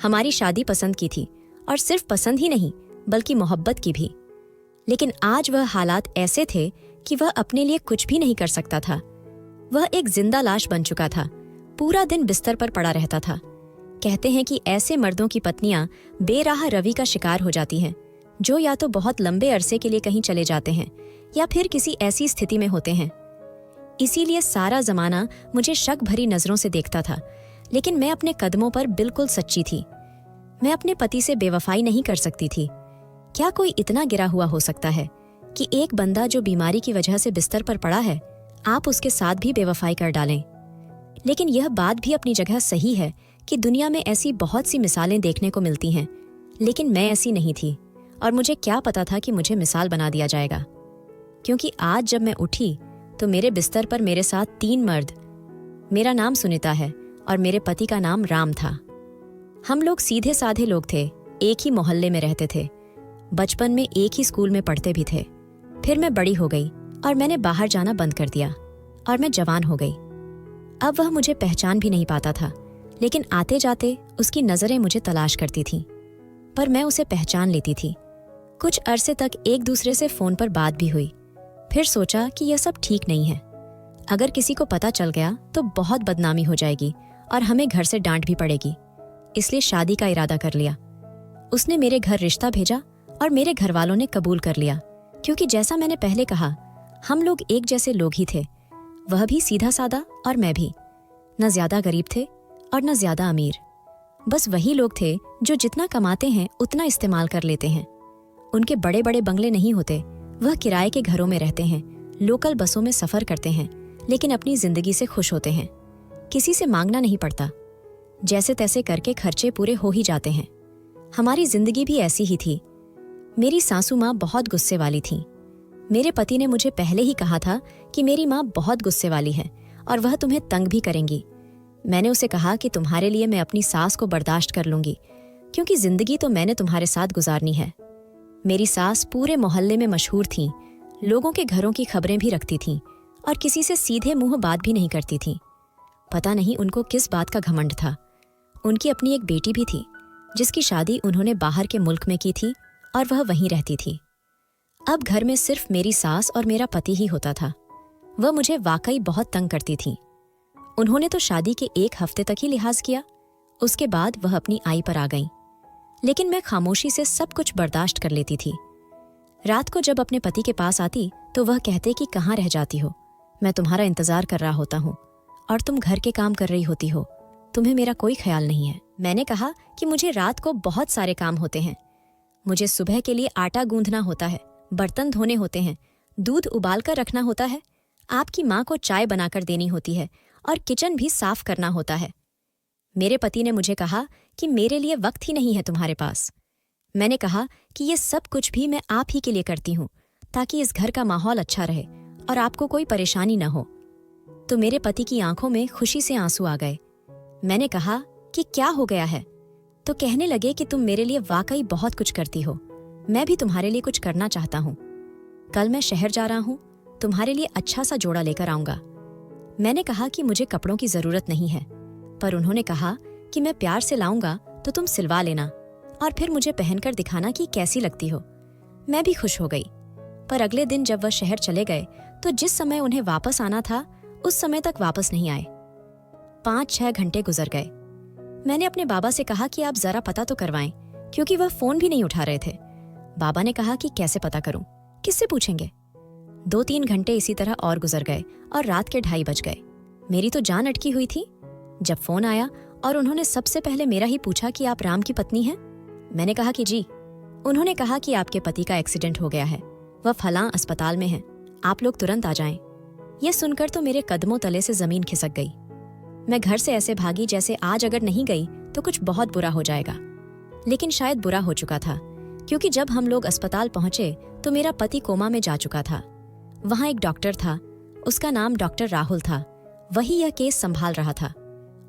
हमारी शादी पसंद की थी, और सिर्फ पसंद ही नहीं बल्कि मोहब्बत की भी। लेकिन आज वह हालात ऐसे थे कि वह अपने लिए कुछ भी नहीं कर सकता था। वह एक जिंदा लाश बन चुका था, पूरा दिन बिस्तर पर पड़ा रहता था। कहते हैं कि ऐसे मर्दों की पत्नियां बेराह रवि का शिकार हो जाती हैं, जो या तो बहुत लंबे अरसे के लिए कहीं चले जाते हैं या फिर किसी ऐसी स्थिति में होते हैं। इसीलिए सारा जमाना मुझे शक भरी नजरों से देखता था, लेकिन मैं अपने कदमों पर बिल्कुल सच्ची थी। मैं अपने पति से बेवफाई नहीं कर सकती थी। क्या कोई इतना गिरा हुआ हो सकता है कि एक बंदा जो बीमारी की वजह से बिस्तर पर पड़ा है, आप उसके साथ भी बेवफाई कर डालें? लेकिन यह बात भी अपनी जगह सही है कि दुनिया में ऐसी बहुत सी मिसालें देखने को मिलती हैं, लेकिन मैं ऐसी नहीं थी, और मुझे क्या पता था कि मुझे मिसाल बना दिया जाएगा। क्योंकि आज जब मैं उठी तो मेरे बिस्तर पर मेरे साथ 3 मर्द। मेरा नाम सुनीता है और मेरे पति का नाम राम था। हम लोग सीधे साधे लोग थे, एक ही मोहल्ले में रहते थे, बचपन में एक ही स्कूल में पढ़ते भी थे। फिर मैं बड़ी हो गई और मैंने बाहर जाना बंद कर दिया और मैं जवान हो गई। अब वह मुझे पहचान भी नहीं पाता था, लेकिन आते जाते उसकी नजरें मुझे तलाश करती थीं, पर मैं उसे पहचान लेती थी। कुछ अरसे तक एक दूसरे से फोन पर बात भी हुई। फिर सोचा कि यह सब ठीक नहीं है। अगर किसी को पता चल गया तो बहुत बदनामी हो जाएगी और हमें घर से डांट भी पड़ेगी। इसलिए शादी का इरादा कर लिया। उसने मेरे घर रिश्ता भेजा और मेरे घर वालों ने कबूल कर लिया, क्योंकि जैसा मैंने पहले कहा, हम लोग एक जैसे लोग ही थे। वह भी सीधा सादा और मैं भी। न ज्यादा गरीब थे और न ज्यादा अमीर। बस वही लोग थे जो जितना कमाते हैं उतना इस्तेमाल कर लेते हैं। उनके बड़े बड़े बंगले नहीं होते, वह किराए के घरों में रहते हैं, लोकल बसों में सफर करते हैं, लेकिन अपनी जिंदगी से खुश होते हैं। किसी से मांगना नहीं पड़ता, जैसे तैसे करके खर्चे पूरे हो ही जाते हैं। हमारी जिंदगी भी ऐसी ही थी। मेरी सासू माँ बहुत गुस्से वाली थी। मेरे पति ने मुझे पहले ही कहा था कि मेरी माँ बहुत गुस्से वाली है और वह तुम्हें तंग भी करेंगी। मैंने उसे कहा कि तुम्हारे लिए मैं अपनी सास को बर्दाश्त कर लूंगी, क्योंकि जिंदगी तो मैंने तुम्हारे साथ गुजारनी है। मेरी सास पूरे मोहल्ले में मशहूर थीं, लोगों के घरों की खबरें भी रखती थीं और किसी से सीधे मुंह बात भी नहीं करती थीं। पता नहीं उनको किस बात का घमंड था। उनकी अपनी एक बेटी भी थी, जिसकी शादी उन्होंने बाहर के मुल्क में की थी और वह वहीं रहती थी। अब घर में सिर्फ मेरी सास और मेरा पति ही होता था। वह मुझे वाकई बहुत तंग करती थी। उन्होंने तो शादी के 1 हफ्ते तक ही लिहाज किया, उसके बाद वह अपनी आई पर आ गईं। लेकिन मैं खामोशी से सब कुछ बर्दाश्त कर लेती थी। रात को जब अपने पति के पास आती तो वह कहते कि कहाँ रह जाती हो, मैं तुम्हारा इंतजार कर रहा होता हूँ और तुम घर के काम कर रही होती हो, तुम्हें मेरा कोई ख्याल नहीं है। मैंने कहा कि मुझे रात को बहुत सारे काम होते हैं। मुझे सुबह के लिए आटा गूंथना होता है, बर्तन धोने होते हैं, दूध उबाल कर रखना होता है, आपकी माँ को चाय बनाकर देनी होती है और किचन भी साफ करना होता है। मेरे पति ने मुझे कहा कि मेरे लिए वक्त ही नहीं है तुम्हारे पास। मैंने कहा कि ये सब कुछ भी मैं आप ही के लिए करती हूँ, ताकि इस घर का माहौल अच्छा रहे और आपको कोई परेशानी न हो। तो मेरे पति की आंखों में खुशी से आंसू आ गए। मैंने कहा कि क्या हो गया है? तो कहने लगे कि तुम मेरे लिए वाकई बहुत कुछ करती हो, मैं भी तुम्हारे लिए कुछ करना चाहता हूँ। कल मैं शहर जा रहा हूँ, तुम्हारे लिए अच्छा सा जोड़ा लेकर आऊंगा। मैंने कहा कि मुझे कपड़ों की जरूरत नहीं है, पर उन्होंने कहा कि मैं प्यार से लाऊंगा तो तुम सिलवा लेना और फिर मुझे पहनकर दिखाना कि कैसी लगती हो। मैं भी खुश हो गई। पर अगले दिन जब वह शहर चले गए तो जिस समय उन्हें वापस आना था उस समय तक वापस नहीं आए। 5-6 घंटे गुजर गए। मैंने अपने बाबा से कहा कि आप जरा पता तो करवाएं, क्योंकि वह फोन भी नहीं उठा रहे थे। बाबा ने कहा कि कैसे पता करूं, किससे पूछेंगे। 2-3 घंटे इसी तरह और गुजर गए और रात के 2:30 बज गए। मेरी तो जान अटकी हुई थी। जब फोन आया और उन्होंने सबसे पहले मेरा ही पूछा कि आप राम की पत्नी हैं? मैंने कहा कि जी। उन्होंने कहा कि आपके पति का एक्सीडेंट हो गया है, वह फलां अस्पताल में है, आप लोग तुरंत आ जाएं। यह सुनकर तो मेरे कदमों तले से जमीन खिसक गई। मैं घर से ऐसे भागी जैसे आज अगर नहीं गई तो कुछ बहुत बुरा हो जाएगा। लेकिन शायद बुरा हो चुका था, क्योंकि जब हम लोग अस्पताल पहुंचे तो मेरा पति कोमा में जा चुका था। वहां एक डॉक्टर था, उसका नाम डॉक्टर राहुल था। वही यह केस संभाल रहा था।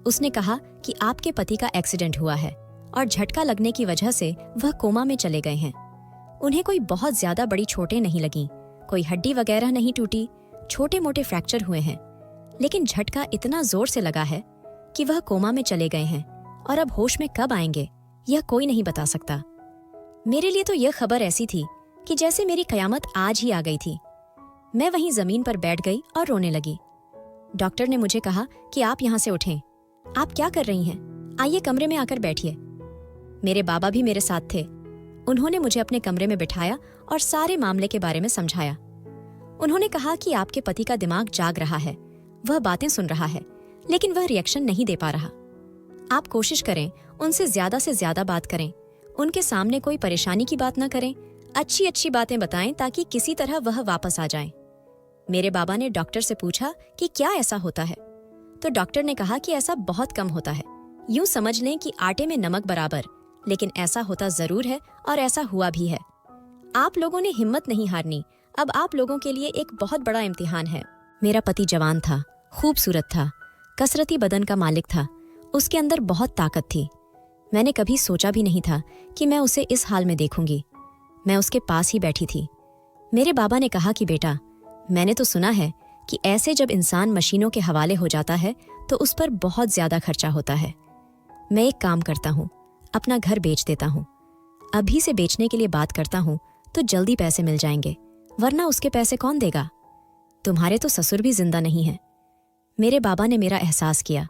उसने कहा कि आपके पति का एक्सीडेंट हुआ है और झटका लगने की वजह से वह कोमा में चले गए हैं। उन्हें कोई बहुत ज्यादा बड़ी चोटें नहीं लगीं, कोई हड्डी वगैरह नहीं टूटी, छोटे मोटे फ्रैक्चर हुए हैं, लेकिन झटका इतना जोर से लगा है कि वह कोमा में चले गए हैं और अब होश में कब आएंगे यह कोई नहीं बता सकता। मेरे लिए तो यह खबर ऐसी थी कि जैसे मेरी कयामत आज ही आ गई थी। मैं वहीं जमीन पर बैठ गई और रोने लगी। डॉक्टर ने मुझे कहा कि आप यहाँ से उठें। आप क्या कर रही हैं? आइए कमरे में आकर बैठिए। मेरे बाबा भी मेरे साथ थे। उन्होंने मुझे अपने कमरे में बिठाया और सारे मामले के बारे में समझाया। उन्होंने कहा कि आपके पति का दिमाग जाग रहा है, वह बातें सुन रहा है, लेकिन वह रिएक्शन नहीं दे पा रहा। आप कोशिश करें, उनसे ज्यादा से ज्यादा बात करें, उनके सामने कोई परेशानी की बात न करें, अच्छी अच्छी बातें बताएं ताकि किसी तरह वह वापस आ जाएं। मेरे बाबा ने डॉक्टर से पूछा कि क्या ऐसा होता है, तो डॉक्टर ने कहा कि ऐसा बहुत कम होता है। यूं समझ लें कि आटे में नमक बराबर, लेकिन ऐसा होता जरूर है और ऐसा हुआ भी है। आप लोगों ने हिम्मत नहीं हारनी। अब आप लोगों के लिए एक बहुत बड़ा इम्तिहान है। मेरा पति जवान था, खूबसूरत था, कसरती बदन का मालिक था, उसके अंदर बहुत ताकत थी। मैंने कभी सोचा भी नहीं था कि मैं उसे इस हाल में देखूंगी। मैं उसके पास ही बैठी थी। मेरे बाबा ने कहा कि बेटा, मैंने तो सुना है कि ऐसे जब इंसान मशीनों के हवाले हो जाता है तो उस पर बहुत ज्यादा खर्चा होता है। मैं एक काम करता हूँ, अपना घर बेच देता हूँ। अभी से बेचने के लिए बात करता हूँ तो जल्दी पैसे मिल जाएंगे, वरना उसके पैसे कौन देगा? तुम्हारे तो ससुर भी जिंदा नहीं है। मेरे बाबा ने मेरा एहसास किया,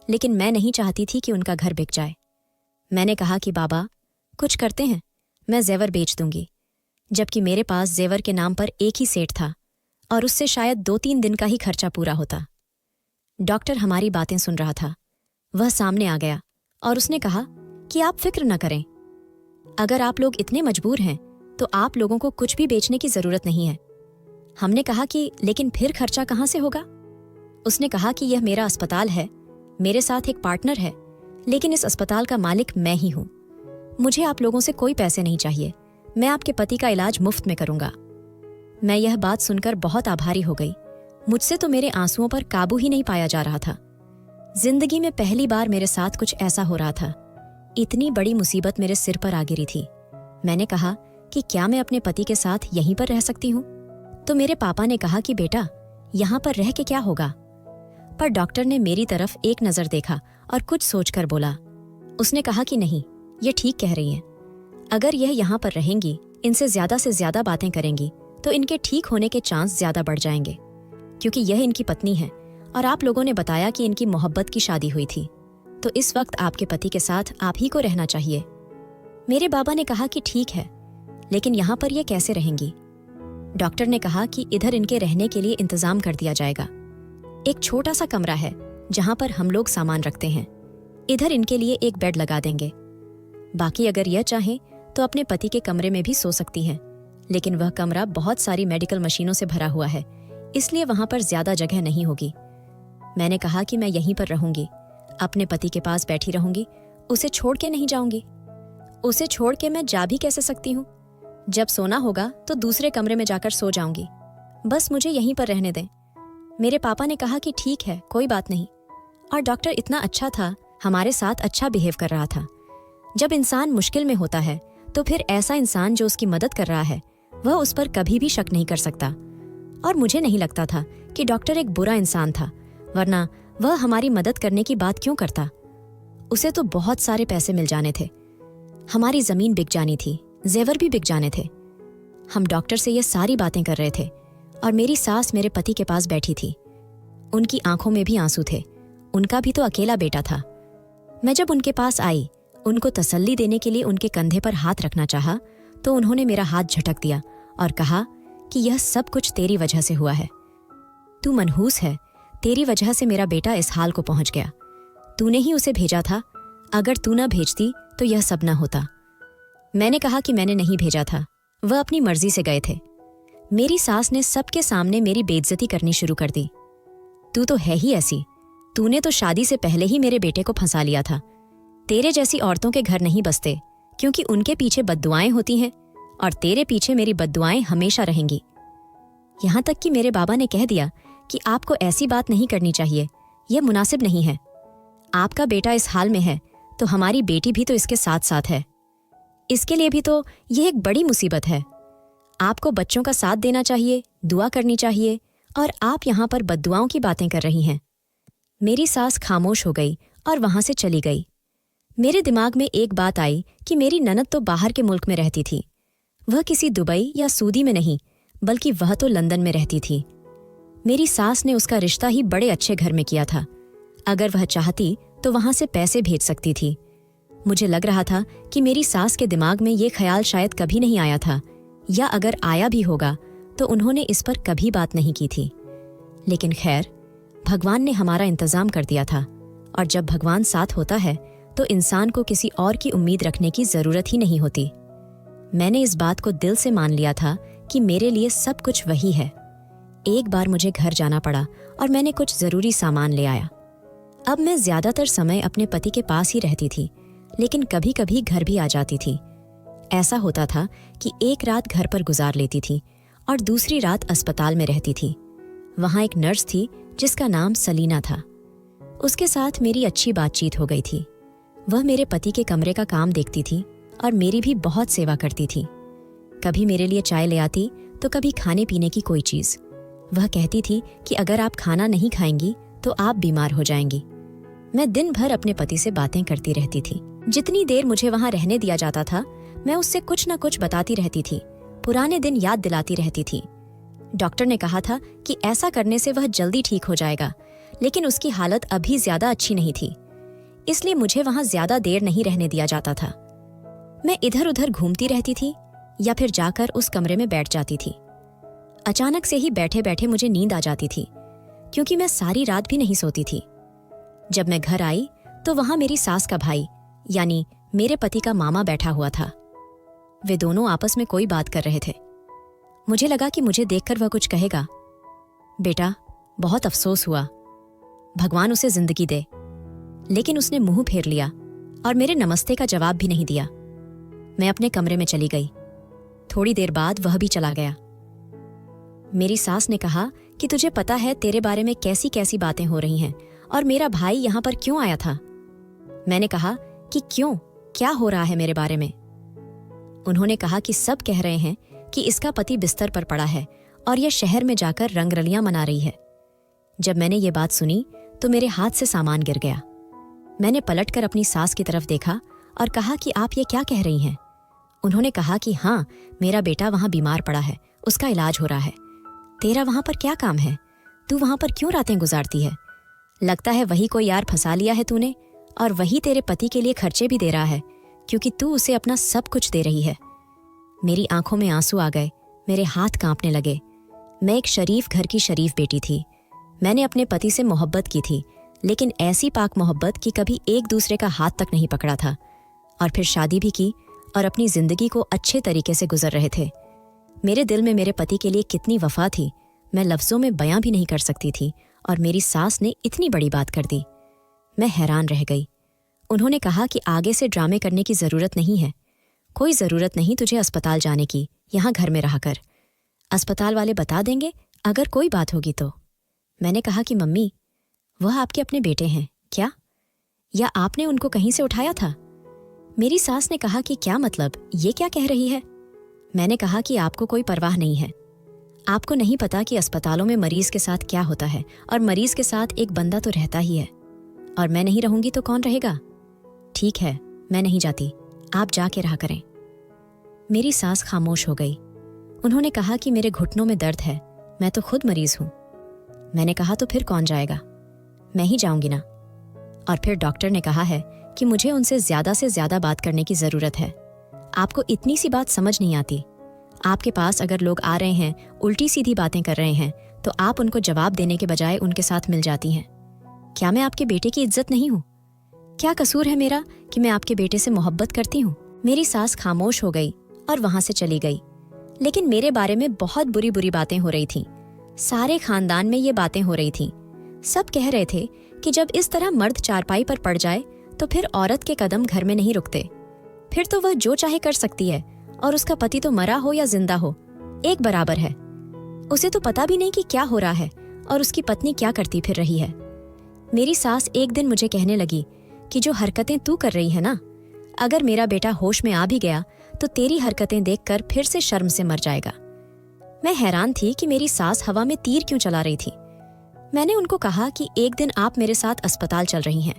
लेकिन मैं नहीं चाहती थी कि उनका घर बिक जाए। मैंने कहा कि बाबा, कुछ करते हैं, मैं जेवर बेच दूंगी। जबकि मेरे पास जेवर के नाम पर एक ही सेठ था और उससे शायद 2-3 दिन का ही खर्चा पूरा होता। डॉक्टर हमारी बातें सुन रहा था। वह सामने आ गया और उसने कहा कि आप फिक्र न करें। अगर आप लोग इतने मजबूर हैं तो आप लोगों को कुछ भी बेचने की जरूरत नहीं है। हमने कहा कि लेकिन फिर खर्चा कहाँ से होगा? उसने कहा कि यह मेरा अस्पताल है, मेरे साथ एक पार्टनर है, लेकिन इस अस्पताल का मालिक मैं ही हूं। मुझे आप लोगों से कोई पैसे नहीं चाहिए। मैं आपके पति का इलाज मुफ्त में करूंगा। मैं यह बात सुनकर बहुत आभारी हो गई। मुझसे तो मेरे आंसुओं पर काबू ही नहीं पाया जा रहा था। जिंदगी में पहली बार मेरे साथ कुछ ऐसा हो रहा था। इतनी बड़ी मुसीबत मेरे सिर पर आ गिरी थी। मैंने कहा कि क्या मैं अपने पति के साथ यहीं पर रह सकती हूँ? तो मेरे पापा ने कहा कि बेटा, यहाँ पर रह के क्या होगा? पर डॉक्टर ने मेरी तरफ एक नजर देखा और कुछ सोचकर बोला। उसने कहा कि नहीं, ये ठीक कह रही हैं। अगर यह यहाँ पर रहेंगी, इनसे से ज्यादा बातें करेंगी, तो इनके ठीक होने के चांस ज्यादा बढ़ जाएंगे, क्योंकि यह इनकी पत्नी है और आप लोगों ने बताया कि इनकी मोहब्बत की शादी हुई थी, तो इस वक्त आपके पति के साथ आप ही को रहना चाहिए। मेरे बाबा ने कहा कि ठीक है, लेकिन यहाँ पर ये कैसे रहेंगी? डॉक्टर ने कहा कि इधर इनके रहने के लिए इंतजाम कर दिया जाएगा। एक छोटा सा कमरा है जहाँ पर हम लोग सामान रखते हैं। इधर इनके लिए एक बेड लगा देंगे। बाकी अगर यह चाहें तो अपने पति के कमरे में भी सो सकती हैं, लेकिन वह कमरा बहुत सारी मेडिकल मशीनों से भरा हुआ है, इसलिए वहां पर ज्यादा जगह नहीं होगी। मैंने कहा कि मैं यहीं पर रहूंगी, अपने पति के पास बैठी रहूंगी, उसे छोड़ के नहीं जाऊंगी। उसे छोड़ के मैं जा भी कैसे सकती हूँ? जब सोना होगा तो दूसरे कमरे में जाकर सो जाऊंगी। बस मुझे यहीं पर रहने दें। मेरे पापा ने कहा कि ठीक है, कोई बात नहीं। और डॉक्टर इतना अच्छा था, हमारे साथ अच्छा बिहेव कर रहा था। जब इंसान मुश्किल में होता है तो फिर ऐसा इंसान जो उसकी मदद कर रहा है, वह उस पर कभी भी शक नहीं कर सकता। और मुझे नहीं लगता था कि डॉक्टर एक बुरा इंसान था, वरना वह हमारी मदद करने की बात क्यों करता? उसे तो बहुत सारे पैसे मिल जाने थे, हमारी जमीन बिक जानी थी, जेवर भी बिक जाने थे। हम डॉक्टर से ये सारी बातें कर रहे थे और मेरी सास मेरे पति के पास बैठी थी। उनकी आंखों में भी आंसू थे। उनका भी तो अकेला बेटा था। मैं जब उनके पास आई, उनको तसल्ली देने के लिए उनके कंधे पर हाथ रखना चाहा, तो उन्होंने मेरा हाथ झटक दिया और कहा कि यह सब कुछ तेरी वजह से हुआ है। तू मनहूस है, तेरी वजह से मेरा बेटा इस हाल को पहुंच गया। तूने ही उसे भेजा था, अगर तू न भेजती तो यह सब न होता। मैंने कहा कि मैंने नहीं भेजा था, वह अपनी मर्जी से गए थे। मेरी सास ने सबके सामने मेरी बेइज्जती करनी शुरू कर दी। तू तो है ही ऐसी, तूने तो शादी से पहले ही मेरे बेटे को फंसा लिया था। तेरे जैसी औरतों के घर नहीं बसते, क्योंकि उनके पीछे बद्दुआएं होती हैं और तेरे पीछे मेरी बद्दुआएं हमेशा रहेंगी। यहां तक कि मेरे बाबा ने कह दिया कि आपको ऐसी बात नहीं करनी चाहिए, यह मुनासिब नहीं है। आपका बेटा इस हाल में है तो हमारी बेटी भी तो इसके साथ साथ है। इसके लिए भी तो यह एक बड़ी मुसीबत है। आपको बच्चों का साथ देना चाहिए, दुआ करनी चाहिए, और आप यहां पर बद्दुआओं की बातें कर रही हैं। मेरी सास खामोश हो गई और वहां से चली गई। मेरे दिमाग में एक बात आई कि मेरी ननद तो बाहर के मुल्क में रहती थी। वह किसी दुबई या सऊदी में नहीं, बल्कि वह तो लंदन में रहती थी। मेरी सास ने उसका रिश्ता ही बड़े अच्छे घर में किया था। अगर वह चाहती तो वहां से पैसे भेज सकती थी। मुझे लग रहा था कि मेरी सास के दिमाग में ये ख्याल शायद कभी नहीं आया था, या अगर आया भी होगा तो उन्होंने इस पर कभी बात नहीं की थी। लेकिन खैर, भगवान ने हमारा इंतजाम कर दिया था, और जब भगवान साथ होता है तो इंसान को किसी और की उम्मीद रखने की जरूरत ही नहीं होती। मैंने इस बात को दिल से मान लिया था कि मेरे लिए सब कुछ वही है। एक बार मुझे घर जाना पड़ा और मैंने कुछ जरूरी सामान ले आया। अब मैं ज्यादातर समय अपने पति के पास ही रहती थी, लेकिन कभी कभी घर भी आ जाती थी। ऐसा होता था कि एक रात घर पर गुजार लेती थी और दूसरी रात अस्पताल में रहती थी। वहां एक नर्स थी जिसका नाम सलीना था। उसके साथ मेरी अच्छी बातचीत हो गई थी। वह मेरे पति के कमरे का काम देखती थी और मेरी भी बहुत सेवा करती थी। कभी मेरे लिए चाय ले आती तो कभी खाने पीने की कोई चीज। वह कहती थी कि अगर आप खाना नहीं खाएंगी तो आप बीमार हो जाएंगी। मैं दिन भर अपने पति से बातें करती रहती थी। जितनी देर मुझे वहां रहने दिया जाता था, मैं उससे कुछ न कुछ बताती रहती थी, पुराने दिन याद दिलाती रहती थी। डॉक्टर ने कहा था कि ऐसा करने से वह जल्दी ठीक हो जाएगा, लेकिन उसकी हालत अभी ज्यादा अच्छी नहीं थी, इसलिए मुझे वहां ज्यादा देर नहीं रहने दिया जाता था। मैं इधर उधर घूमती रहती थी या फिर जाकर उस कमरे में बैठ जाती थी। अचानक से ही बैठे बैठे मुझे नींद आ जाती थी, क्योंकि मैं सारी रात भी नहीं सोती थी। जब मैं घर आई तो वहां मेरी सास का भाई यानी मेरे पति का मामा बैठा हुआ था। वे दोनों आपस में कोई बात कर रहे थे। मुझे लगा कि मुझे देखकर वह कुछ कहेगा। बेटा, बहुत अफसोस हुआ, भगवान उसे जिंदगी दे। लेकिन उसने मुंह फेर लिया और मेरे नमस्ते का जवाब भी नहीं दिया। मैं अपने कमरे में चली गई। थोड़ी देर बाद वह भी चला गया। मेरी सास ने कहा कि तुझे पता है तेरे बारे में कैसी कैसी बातें हो रही हैं और मेरा भाई यहां पर क्यों आया था। मैंने कहा कि क्यों, क्या हो रहा है मेरे बारे में। उन्होंने कहा कि सब कह रहे हैं कि इसका पति बिस्तर पर पड़ा है और यह शहर में जाकर रंगरलियां मना रही है। जब मैंने ये बात सुनी तो मेरे हाथ से सामान गिर गया। मैंने पलटकर अपनी सास की तरफ देखा और कहा कि आप ये क्या कह रही हैं। उन्होंने कहा कि हाँ, मेरा बेटा वहां बीमार पड़ा है, उसका इलाज हो रहा है। तेरा वहां पर क्या काम है? तू वहां पर क्यों रातें गुजारती है? लगता है वही कोई यार फंसा लिया है तूने, और वही तेरे पति के लिए खर्चे भी दे रहा है, क्योंकि तू उसे अपना सब कुछ दे रही है। मेरी आंखों में आंसू आ गए, मेरे हाथ कांपने लगे। मैं एक शरीफ घर की शरीफ बेटी थी। मैंने अपने पति से मोहब्बत की थी, लेकिन ऐसी पाक मोहब्बत कि कभी एक दूसरे का हाथ तक नहीं पकड़ा था। और फिर शादी भी की और अपनी जिंदगी को अच्छे तरीके से गुजर रहे थे। मेरे दिल में मेरे पति के लिए कितनी वफा थी, मैं लफ्जों में बयां भी नहीं कर सकती थी, और मेरी सास ने इतनी बड़ी बात कर दी। मैं हैरान रह गई। उन्होंने कहा कि आगे से ड्रामे करने की जरूरत नहीं है। कोई जरूरत नहीं तुझे अस्पताल जाने की, यहां घर में रहा कर। अस्पताल वाले बता देंगे अगर कोई बात होगी तो। मैंने कहा कि मम्मी, वह आपके अपने बेटे हैं क्या, या आपने उनको कहीं से उठाया था? मेरी सास ने कहा कि क्या मतलब, ये क्या कह रही है? मैंने कहा कि आपको कोई परवाह नहीं है। आपको नहीं पता कि अस्पतालों में मरीज के साथ क्या होता है, और मरीज के साथ एक बंदा तो रहता ही है, और मैं नहीं रहूंगी तो कौन रहेगा? ठीक है, मैं नहीं जाती, आप जाके रहा करें। मेरी सास खामोश हो गई। उन्होंने कहा कि मेरे घुटनों में दर्द है, मैं तो खुद मरीज हूं। मैंने कहा तो फिर कौन जाएगा? मैं ही जाऊंगी ना। और फिर डॉक्टर ने कहा है कि मुझे उनसे से ज्यादा बात करने की जरूरत है। आपको इतनी सी बात समझ नहीं आती। आपके पास अगर लोग आ रहे हैं, उल्टी सीधी बातें कर रहे हैं, तो आप उनको जवाब देने के बजाय उनके साथ मिल जाती हैं। क्या मैं आपके बेटे की इज्जत नहीं हूं? क्या कसूर है मेरा कि मैं आपके बेटे से मोहब्बत करती हूं? मेरी सास खामोश हो गई और वहां से चली गई। लेकिन मेरे बारे में बहुत बुरी बुरी बातें हो रही थीं। सारे खानदान में ये बातें हो रही थीं। सब कह रहे थे कि जब इस तरह मर्द चारपाई पर पड़ जाए तो फिर औरत के कदम घर में नहीं रुकते। फिर तो वह जो चाहे कर सकती है, और उसका पति तो मरा हो या जिंदा हो, एक बराबर है। उसे तो पता भी नहीं कि क्या हो रहा है और उसकी पत्नी क्या करती फिर रही है। मेरी सास एक दिन मुझे कहने लगी कि जो हरकतें तू कर रही है ना, अगर मेरा बेटा होश में आ भी गया तो तेरी हरकतें देखकर फिर से शर्म से मर जाएगा। मैं हैरान थी कि मेरी सास हवा में तीर क्यों चला रही थी। मैंने उनको कहा कि एक दिन आप मेरे साथ अस्पताल चल रही हैं।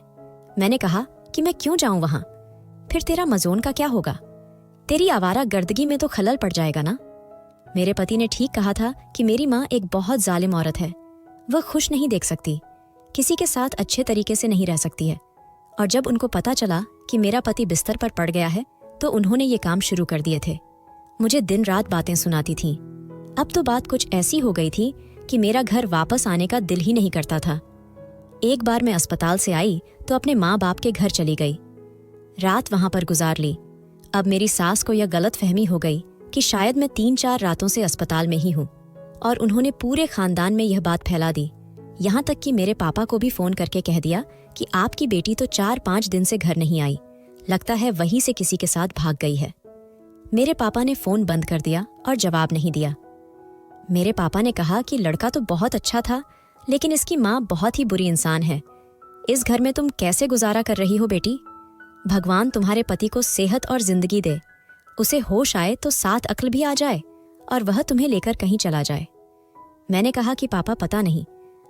मैंने कहा कि मैं क्यों जाऊं वहां। फिर तेरा मजोन का क्या होगा? तेरी आवारा गर्दगी में तो खलल पड़ जाएगा ना। मेरे पति ने ठीक कहा था कि मेरी माँ एक बहुत जालिम औरत है। वह खुश नहीं देख सकती, किसी के साथ अच्छे तरीके से नहीं रह सकती है। और जब उनको पता चला कि मेरा पति बिस्तर पर पड़ गया है तो उन्होंने ये काम शुरू कर दिए थे। मुझे दिन रात बातें सुनाती थीं। अब तो बात कुछ ऐसी हो गई थी कि मेरा घर वापस आने का दिल ही नहीं करता था। एक बार मैं अस्पताल से आई तो अपने माँ बाप के घर चली गई। रात वहां पर गुजार ली। अब मेरी सास को यह गलतफहमी हो गई कि शायद मैं 3-4 रातों से अस्पताल में ही हूँ, और उन्होंने पूरे खानदान में यह बात फैला दी। यहाँ तक कि मेरे पापा को भी फोन करके कह दिया कि आपकी बेटी तो 4-5 दिन से घर नहीं आई, लगता है वहीं से किसी के साथ भाग गई है। मेरे पापा ने फोन बंद कर दिया और जवाब नहीं दिया। मेरे पापा ने कहा कि लड़का तो बहुत अच्छा था, लेकिन इसकी माँ बहुत ही बुरी इंसान है। इस घर में तुम कैसे गुजारा कर रही हो बेटी? भगवान तुम्हारे पति को सेहत और जिंदगी दे, उसे होश आए तो साथ अक्ल भी आ जाए और वह तुम्हें लेकर कहीं चला जाए। मैंने कहा कि पापा पता नहीं,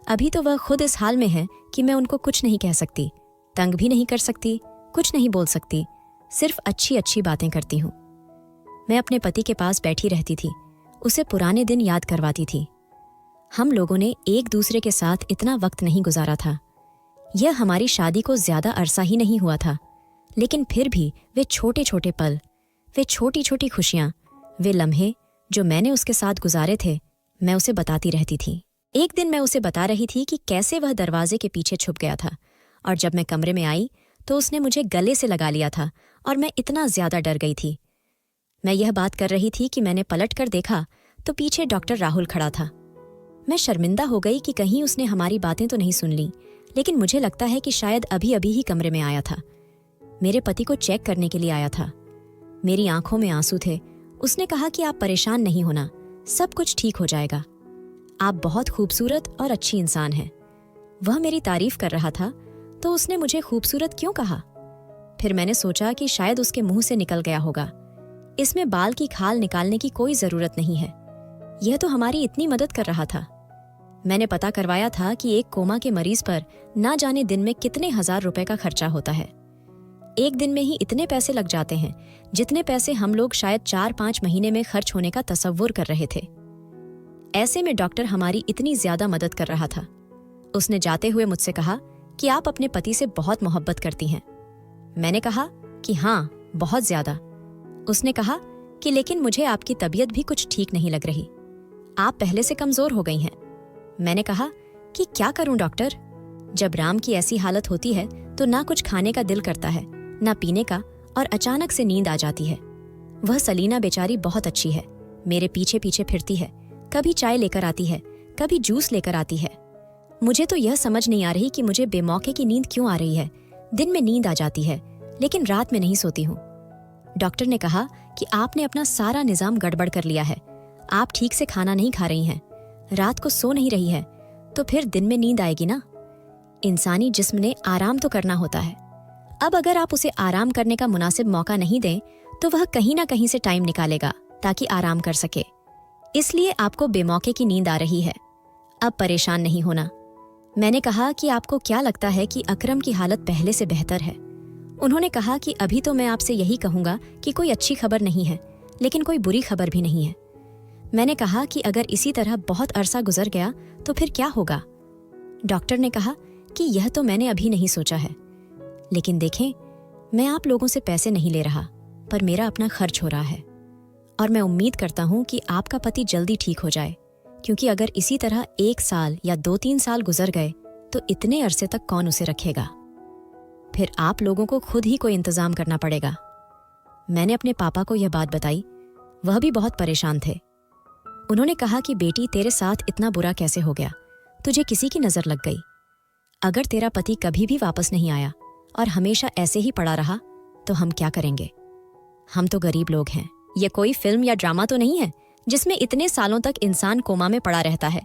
अभी तो वह खुद इस हाल में है कि मैं उनको कुछ नहीं कह सकती, तंग भी नहीं कर सकती, कुछ नहीं बोल सकती, सिर्फ अच्छी अच्छी बातें करती हूँ। मैं अपने पति के पास बैठी रहती थी, उसे पुराने दिन याद करवाती थी। हम लोगों ने एक दूसरे के साथ इतना वक्त नहीं गुजारा था। यह हमारी शादी को ज्यादा अरसा ही नहीं हुआ था, लेकिन फिर भी वे छोटे छोटे पल, वे छोटी छोटी खुशियां, वे लम्हे जो मैंने उसके साथ गुजारे थे, मैं उसे बताती रहती थी। एक दिन मैं उसे बता रही थी कि कैसे वह दरवाजे के पीछे छुप गया था, और जब मैं कमरे में आई तो उसने मुझे गले से लगा लिया था और मैं इतना ज्यादा डर गई थी। मैं यह बात कर रही थी कि मैंने पलट कर देखा तो पीछे डॉक्टर राहुल खड़ा था। मैं शर्मिंदा हो गई कि कहीं उसने हमारी बातें तो नहीं सुन ली, लेकिन मुझे लगता है कि शायद अभी अभी ही कमरे में आया था। मेरे पति को चेक करने के लिए आया था। मेरी आंखों में आंसू थे। उसने कहा कि आप परेशान नहीं होना, सब कुछ ठीक हो जाएगा। आप बहुत खूबसूरत और अच्छी इंसान हैं। वह मेरी तारीफ कर रहा था तो उसने मुझे खूबसूरत क्यों कहा? फिर मैंने सोचा कि शायद उसके मुंह से निकल गया होगा, इसमें बाल की खाल निकालने की कोई जरूरत नहीं है, यह तो हमारी इतनी मदद कर रहा था। मैंने पता करवाया था कि एक कोमा के मरीज पर ना जाने दिन में कितने हजार रुपए का खर्चा होता है। एक दिन में ही इतने पैसे लग जाते हैं जितने पैसे हम लोग शायद 4-5 महीने में खर्च होने का तसव्वुर कर रहे थे। ऐसे में डॉक्टर हमारी इतनी ज्यादा मदद कर रहा था। उसने जाते हुए मुझसे कहा कि आप अपने पति से बहुत मोहब्बत करती हैं। मैंने कहा कि हाँ, बहुत ज्यादा। उसने कहा कि लेकिन मुझे आपकी तबीयत भी कुछ ठीक नहीं लग रही, आप पहले से कमजोर हो गई हैं। मैंने कहा कि क्या करूं डॉक्टर, जब राम की ऐसी हालत होती है तो ना कुछ खाने का दिल करता है ना पीने का, और अचानक से नींद आ जाती है। वह सलीना बेचारी बहुत अच्छी है, मेरे पीछे पीछे फिरती है, कभी चाय लेकर आती है, कभी जूस लेकर आती है। मुझे तो यह समझ नहीं आ रही कि मुझे बेमौके की नींद क्यों आ रही है। दिन में नींद आ जाती है लेकिन रात में नहीं सोती हूँ। डॉक्टर ने कहा कि आपने अपना सारा निजाम गड़बड़ कर लिया है, आप ठीक से खाना नहीं खा रही हैं, रात को सो नहीं रही है, तो फिर दिन में नींद आएगी ना। इंसानी जिस्म ने आराम तो करना होता है। अब अगर आप उसे आराम करने का मुनासिब मौका नहीं दें तो वह कहीं ना कहीं से टाइम निकालेगा ताकि आराम कर सके। इसलिए आपको बेमौके की नींद आ रही है। अब परेशान नहीं होना। मैंने कहा कि आपको क्या लगता है कि अकरम की हालत पहले से बेहतर है? उन्होंने कहा कि अभी तो मैं आपसे यही कहूंगा कि कोई अच्छी खबर नहीं है, लेकिन कोई बुरी खबर भी नहीं है। मैंने कहा कि अगर इसी तरह बहुत अरसा गुजर गया तो फिर क्या होगा? डॉक्टर ने कहा कि यह तो मैंने अभी नहीं सोचा है, लेकिन देखें, मैं आप लोगों से पैसे नहीं ले रहा, पर मेरा अपना खर्च हो रहा है, और मैं उम्मीद करता हूं कि आपका पति जल्दी ठीक हो जाए, क्योंकि अगर इसी तरह 1 साल या 2-3 साल गुजर गए तो इतने अरसे तक कौन उसे रखेगा? फिर आप लोगों को खुद ही कोई इंतजाम करना पड़ेगा। मैंने अपने पापा को यह बात बताई। वह भी बहुत परेशान थे। उन्होंने कहा कि बेटी, तेरे साथ इतना बुरा कैसे हो गया? तुझे किसी की नजर लग गई? अगर तेरा पति कभी भी वापस नहीं आया और हमेशा ऐसे ही पड़ा रहा तो हम क्या करेंगे? हम तो गरीब लोग हैं। यह कोई फिल्म या ड्रामा तो नहीं है जिसमें इतने सालों तक इंसान कोमा में पड़ा रहता है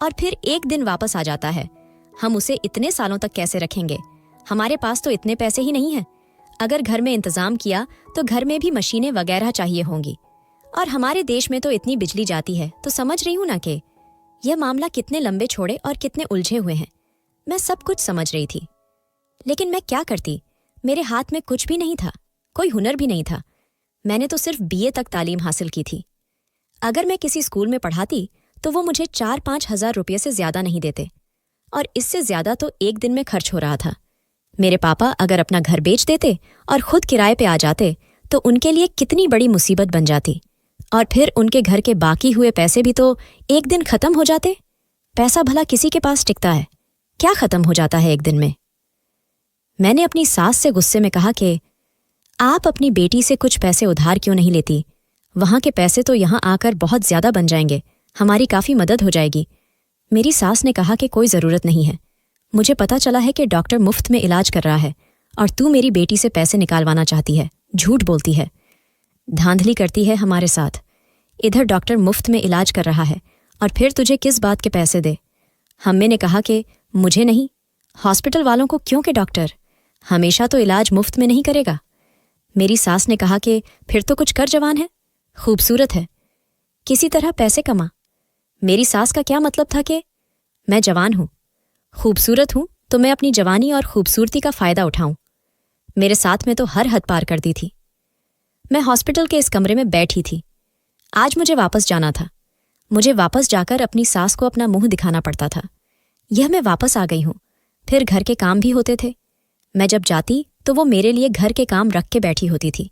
और फिर एक दिन वापस आ जाता है। हम उसे इतने सालों तक कैसे रखेंगे? हमारे पास तो इतने पैसे ही नहीं हैं। अगर घर में इंतजाम किया तो घर में भी मशीनें वगैरह चाहिए होंगी, और हमारे देश में तो इतनी बिजली जाती है, तो समझ रही हूं ना कि यह मामला कितने लंबे छोड़े और कितने उलझे हुए हैं। मैं सब कुछ समझ रही थी, लेकिन मैं क्या करती? मेरे हाथ में कुछ भी नहीं था, कोई हुनर भी नहीं था। मैंने तो सिर्फ बीए तक तालीम हासिल की थी। अगर मैं किसी स्कूल में पढ़ाती तो वो मुझे 4-5 हजार रुपये से ज्यादा नहीं देते, और इससे ज्यादा तो एक दिन में खर्च हो रहा था। मेरे पापा अगर अपना घर बेच देते और खुद किराए पे आ जाते तो उनके लिए कितनी बड़ी मुसीबत बन जाती, और फिर उनके घर के बाकी हुए पैसे भी तो एक दिन खत्म हो जाते। पैसा भला किसी के पास टिकता है, क्या खत्म हो जाता है एक दिन में। मैंने अपनी सास से गुस्से में कहा कि आप अपनी बेटी से कुछ पैसे उधार क्यों नहीं लेती? वहां के पैसे तो यहां आकर बहुत ज्यादा बन जाएंगे, हमारी काफी मदद हो जाएगी। मेरी सास ने कहा कि कोई जरूरत नहीं है, मुझे पता चला है कि डॉक्टर मुफ्त में इलाज कर रहा है और तू मेरी बेटी से पैसे निकालवाना चाहती है, झूठ बोलती है, धांधली करती है हमारे साथ। इधर डॉक्टर मुफ्त में इलाज कर रहा है और फिर तुझे किस बात के पैसे दे? हम्मे ने कहा कि मुझे नहीं, हॉस्पिटल वालों को क्यों कि डॉक्टर हमेशा तो इलाज मुफ्त में नहीं करेगा। मेरी सास ने कहा कि फिर तो कुछ कर जवान है, खूबसूरत है, किसी तरह पैसे कमा। मेरी सास का क्या मतलब था कि मैं जवान हूं, खूबसूरत हूं, तो मैं अपनी जवानी और खूबसूरती का फायदा उठाऊं। मेरे साथ में तो हर हद पार कर दी थी। मैं हॉस्पिटल के इस कमरे में बैठी थी। आज मुझे वापस जाना था। मुझे वापस जाकर अपनी सास को अपना मुंह दिखाना पड़ता था। यह मैं वापस आ गई हूं। फिर घर के काम भी होते थे। मैं जब जाती तो वो मेरे लिए घर के काम रख के बैठी होती थी।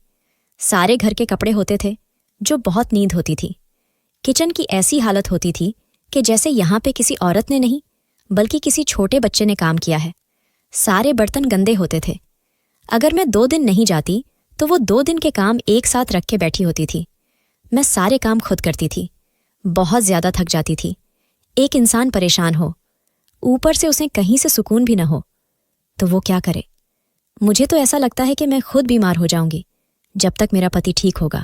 सारे घर के कपड़े होते थे, जो बहुत नींद होती थी। किचन की ऐसी हालत होती थी कि जैसे यहां पे किसी औरत ने नहीं बल्कि किसी छोटे बच्चे ने काम किया है। सारे बर्तन गंदे होते थे। अगर मैं 2 दिन नहीं जाती तो वो 2 दिन के काम एक साथ रख के बैठी होती थी। मैं सारे काम खुद करती थी। बहुत ज्यादा थक जाती थी। एक इंसान परेशान हो, ऊपर से उसे कहीं से सुकून भी न हो, तो वो क्या करे? मुझे तो ऐसा लगता है कि मैं खुद बीमार हो जाऊंगी जब तक मेरा पति ठीक होगा।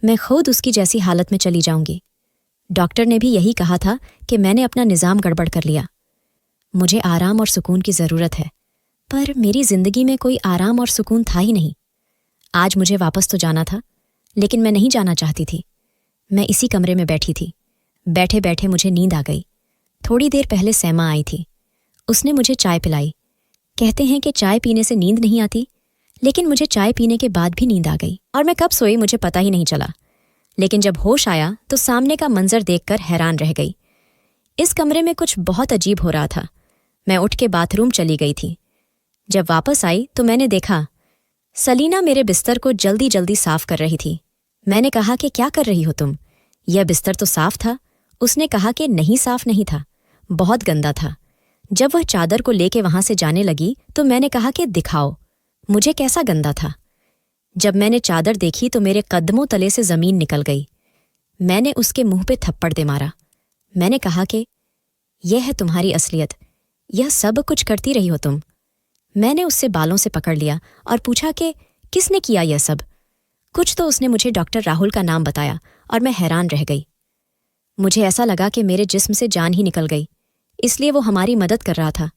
मैं खुद उसकी जैसी हालत में चली जाऊंगी। डॉक्टर ने भी यही कहा था कि मैंने अपना निजाम गड़बड़ कर लिया। मुझे आराम और सुकून की जरूरत है, पर मेरी जिंदगी में कोई आराम और सुकून था ही नहीं। आज मुझे वापस तो जाना था, लेकिन मैं नहीं जाना चाहती थी। मैं इसी कमरे में बैठी थी। बैठे बैठे मुझे नींद आ गई। थोड़ी देर पहले सैमा आई थी। उसने मुझे चाय पिलाई। कहते हैं कि चाय पीने से नींद नहीं आती, लेकिन मुझे चाय पीने के बाद भी नींद आ गई और मैं कब सोई मुझे पता ही नहीं चला। लेकिन जब होश आया तो सामने का मंजर देखकर हैरान रह गई। इस कमरे में कुछ बहुत अजीब हो रहा था। मैं उठ के बाथरूम चली गई थी। जब वापस आई तो मैंने देखा सलीना मेरे बिस्तर को जल्दी जल्दी साफ कर रही थी। मैंने कहा कि क्या कर रही हो तुम? यह बिस्तर तो साफ था। उसने कहा कि नहीं, साफ नहीं था, बहुत गंदा था। जब वह चादर को लेके वहां से जाने लगी तो मैंने कहा कि दिखाओ मुझे कैसा गंदा था। जब मैंने चादर देखी तो मेरे कदमों तले से जमीन निकल गई। मैंने उसके मुंह पे थप्पड़ दे मारा। मैंने कहा कि यह है तुम्हारी असलियत, यह सब कुछ करती रही हो तुम। मैंने उससे बालों से पकड़ लिया और पूछा कि किसने किया यह सब? कुछ तो उसने मुझे डॉक्टर राहुल का नाम बताया और मैं हैरान रह गई। मुझे ऐसा लगा कि मेरे जिस्म से जान ही निकल गई, इसलिए वो हमारी मदद कर रहा था।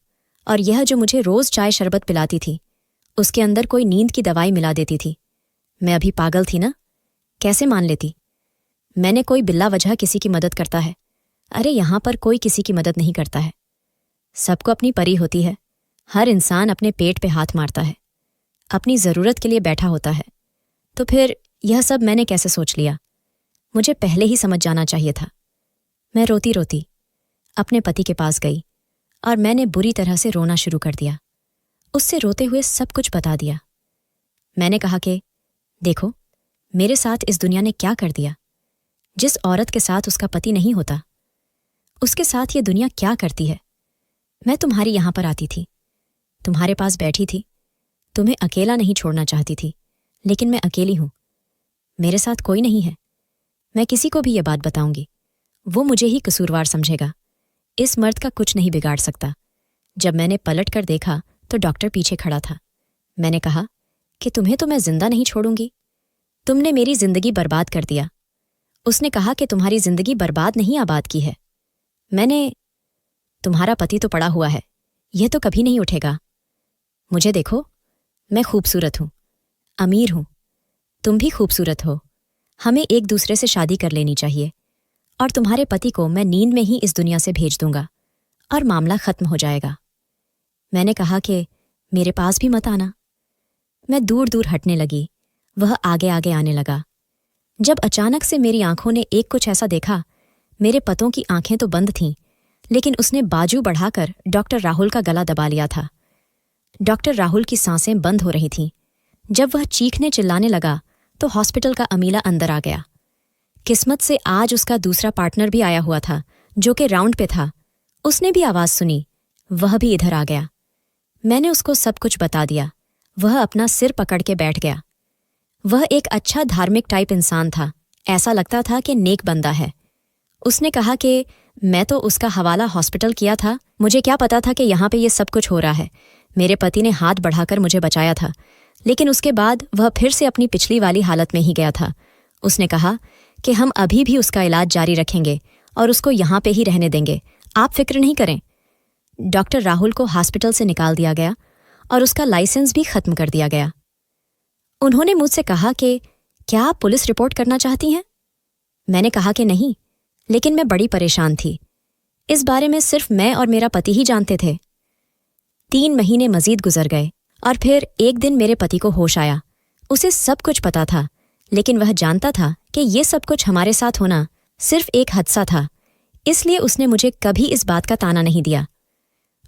और यह जो मुझे रोज चाय शरबत पिलाती थी, उसके अंदर कोई नींद की दवाई मिला देती थी। मैं अभी पागल थी ना? कैसे मान लेती? मैंने कोई बिल्ला वजह किसी की मदद करता है? अरे यहां पर कोई किसी की मदद नहीं करता है। सबको अपनी परी होती है। हर इंसान अपने पेट पे हाथ मारता है, अपनी जरूरत के लिए बैठा होता है। तो फिर यह सब मैंने कैसे सोच लिया? मुझे पहले ही समझ जाना चाहिए था। मैं रोती रोती अपने पति के पास गई और मैंने बुरी तरह से रोना शुरू कर दिया। उससे रोते हुए सब कुछ बता दिया। मैंने कहा कि देखो, मेरे साथ इस दुनिया ने क्या कर दिया। जिस औरत के साथ उसका पति नहीं होता, उसके साथ ये दुनिया क्या करती है। मैं तुम्हारी यहां पर आती थी, तुम्हारे पास बैठी थी, तुम्हें अकेला नहीं छोड़ना चाहती थी, लेकिन मैं अकेली हूं। मेरे साथ कोई नहीं है। मैं किसी को भी ये बात बताऊंगी, वो मुझे ही कसूरवार समझेगा। इस मर्द का कुछ नहीं बिगाड़ सकता। जब मैंने पलट कर देखा तो डॉक्टर पीछे खड़ा था। मैंने कहा कि तुम्हें तो मैं जिंदा नहीं छोड़ूंगी, तुमने मेरी जिंदगी बर्बाद कर दिया। उसने कहा कि तुम्हारी जिंदगी बर्बाद नहीं आबाद की है। तुम्हारा पति तो पड़ा हुआ है, यह तो कभी नहीं उठेगा। मुझे देखो, मैं खूबसूरत हूं, अमीर हूं, तुम भी खूबसूरत हो। हमें एक दूसरे से शादी कर लेनी चाहिए और तुम्हारे पति को मैं नींद में ही इस दुनिया से भेज दूंगा और मामला खत्म हो जाएगा। मैंने कहा कि मेरे पास भी मत आना। मैं दूर दूर हटने लगी। वह आगे आगे आने लगा। जब अचानक से मेरी आंखों ने एक कुछ ऐसा देखा, मेरे पतों की आंखें तो बंद थीं, लेकिन उसने बाजू बढ़ाकर डॉक्टर राहुल का गला दबा लिया था। डॉक्टर राहुल की सांसें बंद हो रही थीं। जब वह चीखने चिल्लाने लगा तो हॉस्पिटल का अमीला अंदर आ गया। किस्मत से आज उसका दूसरा पार्टनर भी आया हुआ था, जो कि राउंड पे था। उसने भी आवाज सुनी, वह भी इधर आ गया। मैंने उसको सब कुछ बता दिया। वह अपना सिर पकड़ के बैठ गया। वह एक अच्छा धार्मिक टाइप इंसान था, ऐसा लगता था कि नेक बंदा है। उसने कहा कि मैं तो उसका हवाला हॉस्पिटल किया था, मुझे क्या पता था कि यहाँ पे ये सब कुछ हो रहा है। मेरे पति ने हाथ बढ़ाकर मुझे बचाया था, लेकिन उसके बाद वह फिर से अपनी पिछली वाली हालत में ही गया था। उसने कहा कि हम अभी भी उसका इलाज जारी रखेंगे और उसको यहाँ पे ही रहने देंगे, आप फिक्र नहीं करें। डॉक्टर राहुल को हॉस्पिटल से निकाल दिया गया और उसका लाइसेंस भी खत्म कर दिया गया। उन्होंने मुझसे कहा कि क्या आप पुलिस रिपोर्ट करना चाहती हैं? मैंने कहा कि नहीं, लेकिन मैं बड़ी परेशान थी। इस बारे में सिर्फ मैं और मेरा पति ही जानते थे। 3 महीने मजीद गुजर गए और फिर एक दिन मेरे पति को होश आया। उसे सब कुछ पता था, लेकिन वह जानता था कि ये सब कुछ हमारे साथ होना सिर्फ एक हादसा था, इसलिए उसने मुझे कभी इस बात का ताना नहीं दिया।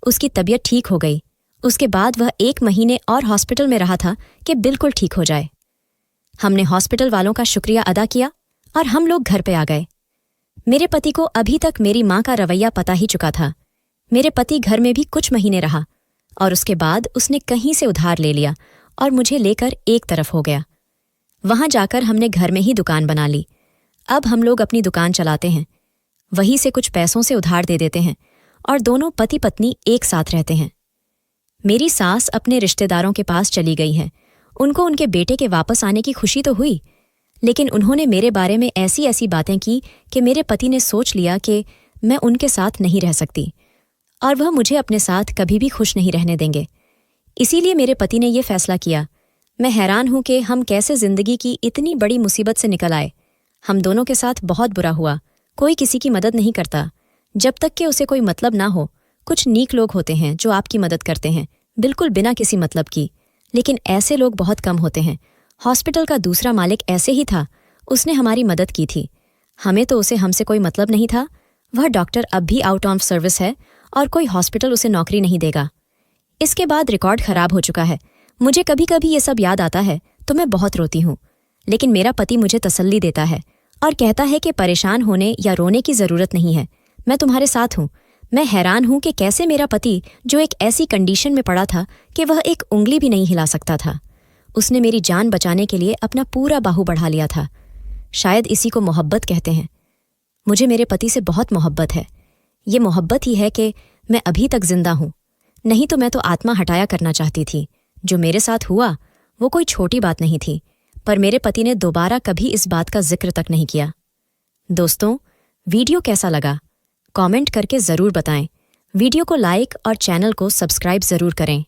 उसकी तबीयत ठीक हो गई। उसके बाद वह 1 महीने और हॉस्पिटल में रहा था कि बिल्कुल ठीक हो जाए। हमने हॉस्पिटल वालों का शुक्रिया अदा किया और हम लोग घर पे आ गए। मेरे पति को अभी तक मेरी माँ का रवैया पता ही चुका था। मेरे पति घर में भी कुछ महीने रहा और उसके बाद उसने कहीं से उधार ले लिया और मुझे लेकर एक तरफ हो गया। वहां जाकर हमने घर में ही दुकान बना ली। अब हम लोग अपनी दुकान चलाते हैं, वहीं से कुछ पैसों से उधार दे देते हैं और दोनों पति पत्नी एक साथ रहते हैं। मेरी सास अपने रिश्तेदारों के पास चली गई है। उनको उनके बेटे के वापस आने की खुशी तो हुई, लेकिन उन्होंने मेरे बारे में ऐसी ऐसी बातें की कि मेरे पति ने सोच लिया कि मैं उनके साथ नहीं रह सकती और वह मुझे अपने साथ कभी भी खुश नहीं रहने देंगे। इसीलिए मेरे पति ने यह फैसला किया। मैं हैरान हूं कि हम कैसे जिंदगी की इतनी बड़ी मुसीबत से निकल आए। हम दोनों के साथ बहुत बुरा हुआ। कोई किसी की मदद नहीं करता जब तक कि उसे कोई मतलब ना हो। कुछ नीक लोग होते हैं जो आपकी मदद करते हैं, बिल्कुल बिना किसी मतलब की, लेकिन ऐसे लोग बहुत कम होते हैं। हॉस्पिटल का दूसरा मालिक ऐसे ही था, उसने हमारी मदद की थी। हमें तो उसे हमसे कोई मतलब नहीं था। वह डॉक्टर अब भी आउट ऑफ सर्विस है और कोई हॉस्पिटल उसे नौकरी नहीं देगा। इसके बाद रिकॉर्ड खराब हो चुका है। मुझे कभी कभी ये सब याद आता है तो मैं बहुत रोती हूँ, लेकिन मेरा पति मुझे तसल्ली देता है और कहता है कि परेशान होने या रोने की जरूरत नहीं है, मैं तुम्हारे साथ हूँ। मैं हैरान हूं कि कैसे मेरा पति, जो एक ऐसी कंडीशन में पड़ा था कि वह एक उंगली भी नहीं हिला सकता था, उसने मेरी जान बचाने के लिए अपना पूरा बाहु बढ़ा लिया था। शायद इसी को मोहब्बत कहते हैं। मुझे मेरे पति से बहुत मोहब्बत है। ये मोहब्बत ही है कि मैं अभी तक जिंदा हूं, नहीं तो मैं तो आत्मा हटाया करना चाहती थी। जो मेरे साथ हुआ वो कोई छोटी बात नहीं थी, पर मेरे पति ने दोबारा कभी इस बात का जिक्र तक नहीं किया। दोस्तों, वीडियो कैसा लगा कमेंट करके ज़रूर बताएं। वीडियो को लाइक और चैनल को सब्सक्राइब ज़रूर करें।